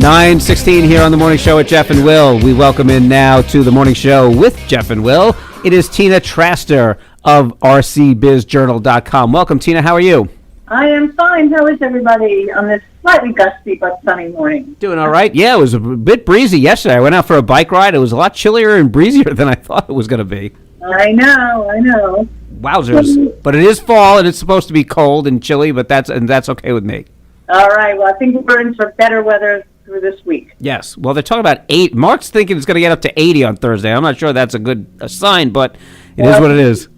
9:16 here on the Morning Show with Jeff and Will. We welcome in now to the Morning Show with Jeff and Will. It is Tina Traster of rcbizjournal.com. Welcome, Tina. How are you? I am fine. How is everybody on this slightly gusty but sunny morning? Doing all right. Yeah, it was a bit breezy yesterday. I went out for a bike ride. It was a lot chillier and breezier than I thought it was going to be. I know. Wowzers. But it is fall, and it's supposed to be cold and chilly, but that's okay with me. All right. Well, I think we're in for better weather through this week. Yes. Well, they're talking about 8. Mark's thinking it's going to get up to 80 on Thursday. I'm not sure that's a sign, but it is what it is.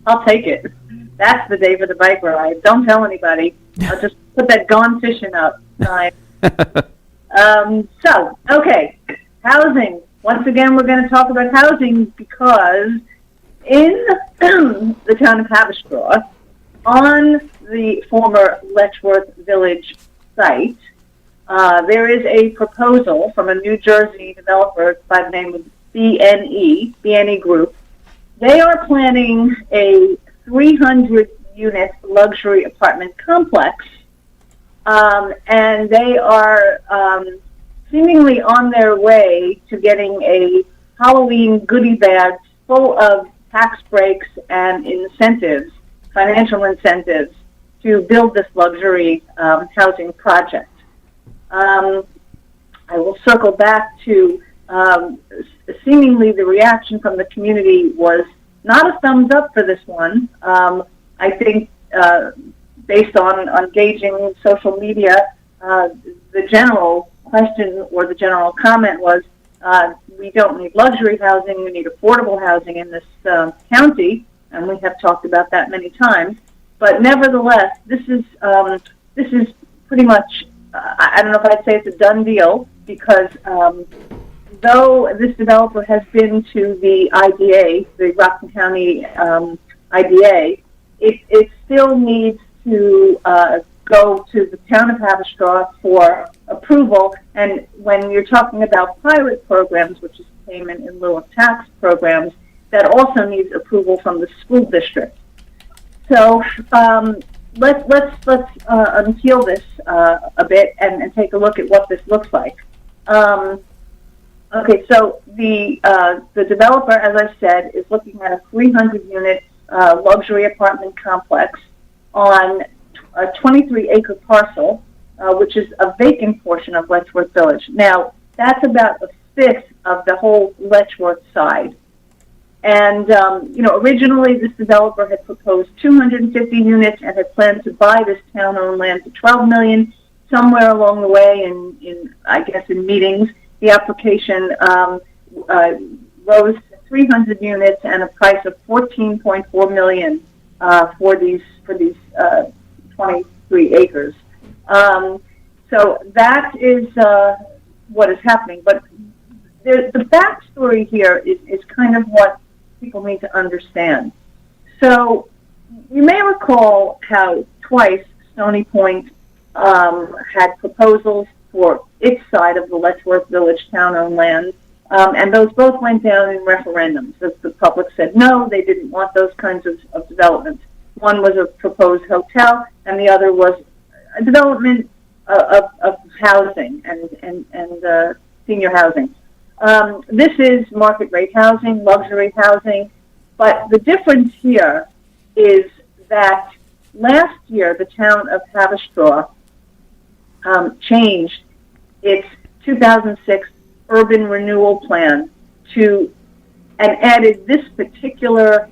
I'll take it. That's the day for the bike ride. Don't tell anybody. I'll just put that gone fishing up sign. Okay. Housing. Once again, we're going to talk about housing because in the town of Haverstraw, on the former Letchworth Village site, there is a proposal from a New Jersey developer by the name of BNE Group. They are planning a 300-unit luxury apartment complex, and they are seemingly on their way to getting a Halloween goodie bag full of tax breaks and incentives, financial incentives, to build this luxury housing project. I will circle back to seemingly the reaction from the community was not a thumbs up for this one. I think based on gauging social media, the general question or the general comment was, we don't need luxury housing, we need affordable housing in this county, and we have talked about that many times. But nevertheless, this is pretty much, I don't know if I'd say it's a done deal, because though this developer has been to the IDA, the Rockland County IDA, it still needs to go to the town of Haverstraw for approval. And when you're talking about pilot programs, which is payment in lieu of tax programs, that also needs approval from the school district. So let's unpeel this a bit and take a look at what this looks like. Okay, so the developer, as I said, is looking at a 300-unit luxury apartment complex on a 23-acre parcel, which is a vacant portion of Letchworth Village. Now, that's about a fifth of the whole Letchworth side. And, originally this developer had proposed 250 units and had planned to buy this town-owned land for $12 million. Somewhere along the way, in meetings, the application rose to 300 units and a price of $14.4 million for these 23 acres. So that is what is happening. But the backstory here is kind of what people need to understand. So you may recall how twice Stony Point had proposals for its side of the Letchworth Village town-owned land, and those both went down in referendums. The public said no, they didn't want those kinds of developments. One was a proposed hotel, and the other was a development of housing and senior housing. This is market rate housing, luxury housing, but the difference here is that last year the town of Haverstraw changed its 2006 urban renewal plan and added this particular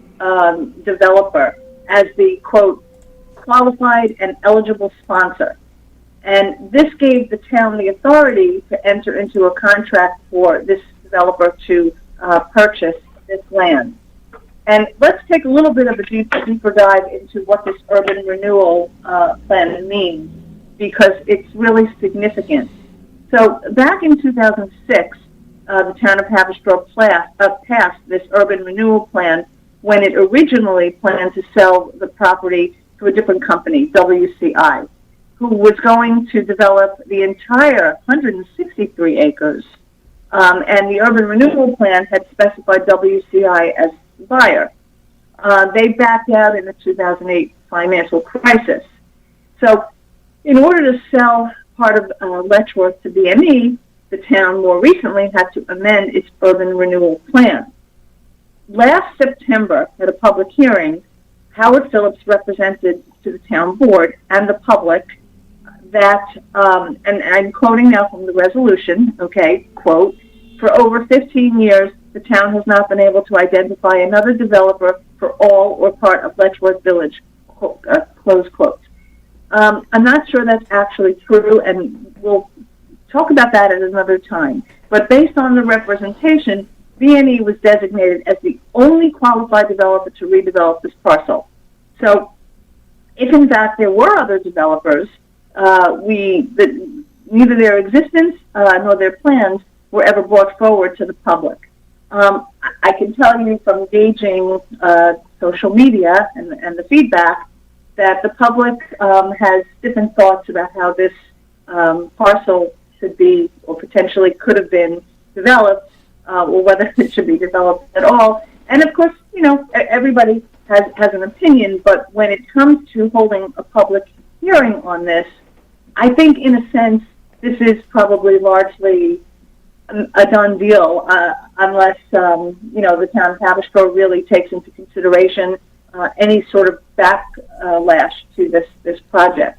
developer as the, quote, qualified and eligible sponsor. And this gave the town the authority to enter into a contract for this developer to purchase this land. And let's take a little bit of a deeper dive into what this urban renewal plan means, because it's really significant. So back in 2006, the town of Haverstraw passed this urban renewal plan when it originally planned to sell the property to a different company, WCI, who was going to develop the entire 163 acres. And the urban renewal plan had specified WCI as the buyer. They backed out in the 2008 financial crisis. So in order to sell part of Letchworth to BNE, the town more recently had to amend its urban renewal plan. Last September, at a public hearing, Howard Phillips represented to the town board and the public that, and I'm quoting now from the resolution, okay, quote, for over 15 years, the town has not been able to identify another developer for all or part of Letchworth Village, close quote. I'm not sure that's actually true, and we'll talk about that at another time. But based on the representation, BNE was designated as the only qualified developer to redevelop this parcel. So, if in fact there were other developers, neither their existence nor their plans were ever brought forward to the public. I can tell you from gauging social media and the feedback that the public has different thoughts about how this parcel should be or potentially could have been developed, or whether it should be developed at all. And of course, everybody has an opinion, but when it comes to holding a public hearing on this, I think in a sense this is probably largely a done deal, unless the town of Haverstraw really takes into consideration any sort of backlash to this project.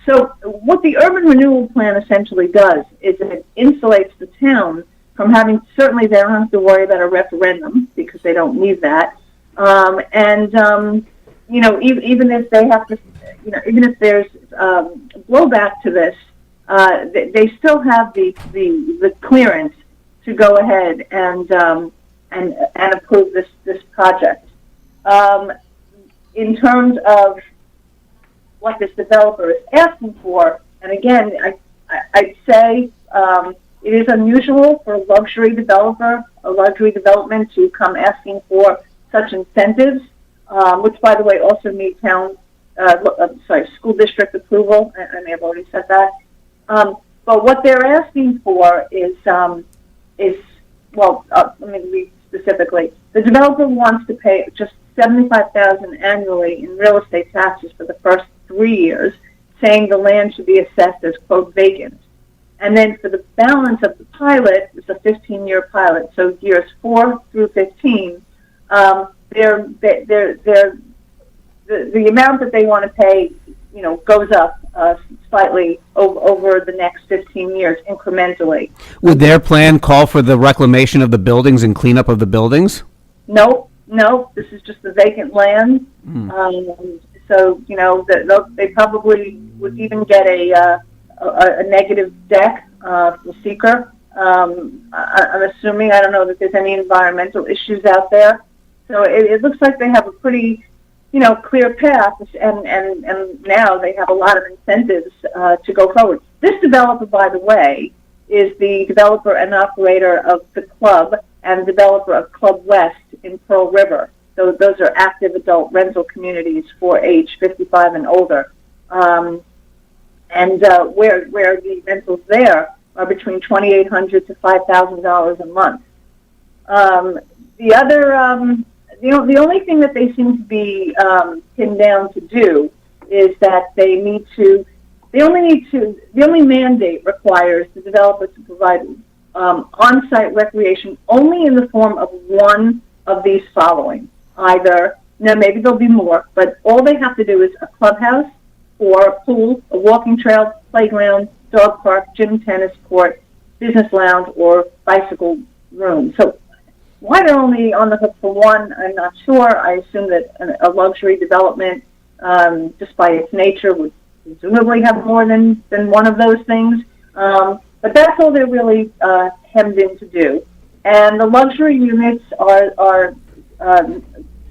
So what the urban renewal plan essentially does is it insulates the town from having, certainly they don't have to worry about a referendum because they don't need that. Even if they have to, even if there's blowback to this, they still have the clearance to go ahead and approve this project. In terms of what this developer is asking for, and again, I'd say it is unusual for a luxury development to come asking for such incentives, which, by the way, also need school district approval. I may have already said that. But what they're asking for is let me read specifically. The developer wants to pay just $75,000 annually in real estate taxes for the first 3 years, saying the land should be assessed as, quote, vacant. And then for the balance of the pilot, it's a 15-year pilot, so years 4 through 15, the amount that they want to pay, goes up slightly over the next 15 years incrementally. Would their plan call for the reclamation of the buildings and cleanup of the buildings? No. This is just the vacant land. So they probably would even get a negative deck for seeker. I'm assuming, I don't know that there's any environmental issues out there. So it looks like they have a pretty clear path, and now they have a lot of incentives to go forward. This developer, by the way, is the developer and operator of the club and developer of Club West in Pearl River. So those are active adult rental communities for age 55 and older. Where the rentals there are between $2,800 to $5,000 a month. The only thing that they seem to be pinned down to do is that the only mandate requires the developer to provide on-site recreation only in the form of one of these following. Either, now maybe there'll be more, but all they have to do is a clubhouse or a pool, a walking trail, playground, dog park, gym, tennis court, business lounge, or bicycle room. So why they're only on the hook for one, I'm not sure. I assume that a luxury development, just by its nature, would presumably have more than one of those things. But that's all they're really hemmed in to do. And the luxury units are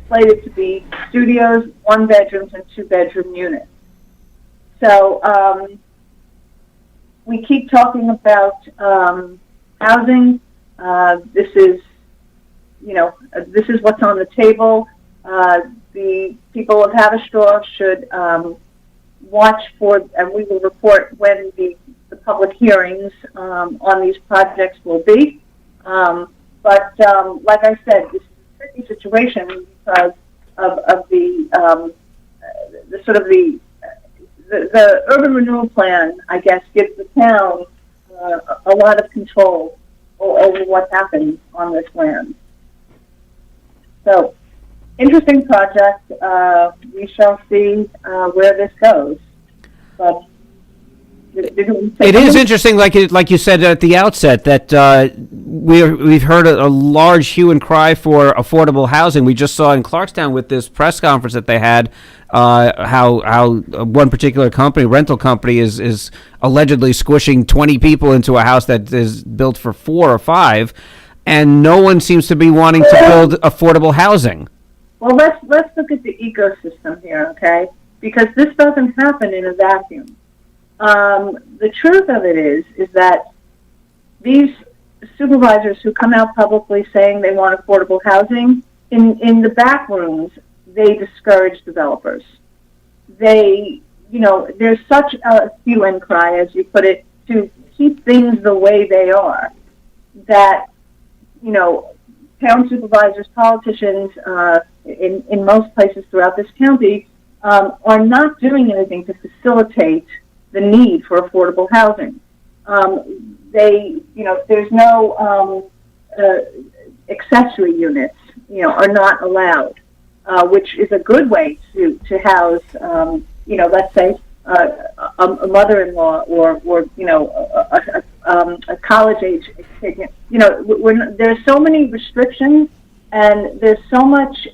slated to be studios, 1-bedrooms, and 2-bedroom units. So we keep talking about housing. This is what's on the table. The people of Haverstraw should watch for, and we will report when the public hearings on these projects will be. But like I said, this is a tricky situation because of the the urban renewal plan, I guess, gives the town a lot of control over what happens on this land. So, interesting project. We shall see where this goes. But it is interesting, like you said at the outset, that we've heard a large hue and cry for affordable housing. We just saw in Clarkstown with this press conference that they had how one particular company, rental company, is allegedly squishing 20 people into a house that is built for 4 or 5, and no one seems to be wanting to build affordable housing. Well, let's look at the ecosystem here, okay? Because this doesn't happen in a vacuum. The truth of it is that these supervisors who come out publicly saying they want affordable housing, in the back rooms, they discourage developers. There's such a hue and cry, as you put it, to keep things the way they are, that, town supervisors, politicians, in most places throughout this county, are not doing anything to facilitate the need for affordable housing. There's no accessory units, are not allowed, which is a good way to house, let's say a mother-in-law or a college-age kid. There's so many restrictions, and there's so much,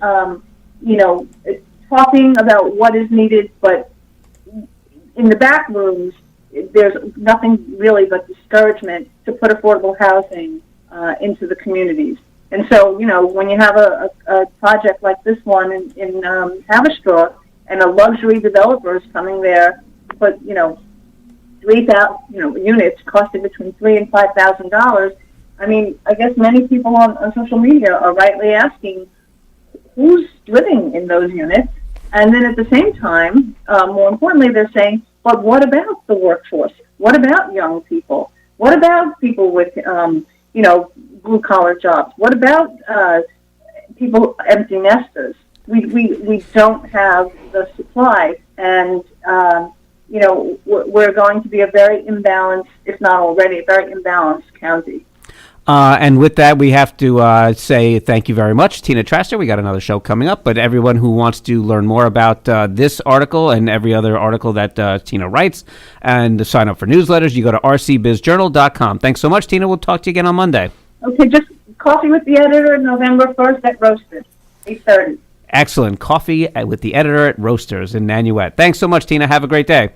talking about what is needed, but in the back rooms, there's nothing really but discouragement to put affordable housing into the communities. And so, when you have a project like this one in Haverstraw, and a luxury developer is coming there, but 3,000 units costing between $3,000 and $5,000. I mean, I guess many people on social media are rightly asking, who's living in those units? And then at the same time, more importantly, they're saying, but what about the workforce? What about young people? What about people with, blue-collar jobs? What about people, empty nesters? We don't have the supply, and, we're going to be a very imbalanced, if not already, a very imbalanced county. And with that, we have to say thank you very much, Tina Traster. We got another show coming up, but everyone who wants to learn more about this article and every other article that Tina writes and to sign up for newsletters, you go to rcbizjournal.com. Thanks so much, Tina. We'll talk to you again on Monday. Okay, just coffee with the editor November 1st at Roasters, 8:30. Excellent. Coffee with the editor at Roasters in Nanuet. Thanks so much, Tina. Have a great day.